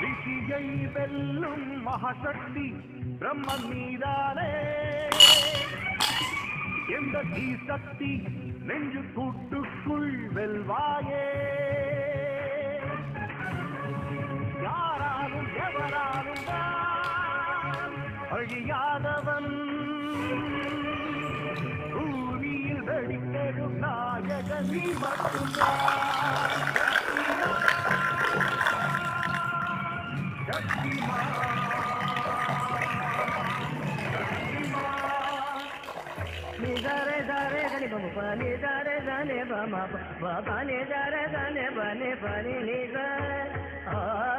ரிஷியை வெல்லும் மகாசக்தி பிரம்மன் நீதானே எந்த சக்தி நெஞ்சு கூட்டுக்குள் வெல்வாயே யாராலும் எவராலும் தான் அழியாதவன் பூமியில் வெடித்தெழும் நாயகன் நீ மட்டும்தான் ni da re da re ga ni ba ma pa ni da re da ne ba ma pa pa ni da re da ne ba ni pa ni ni da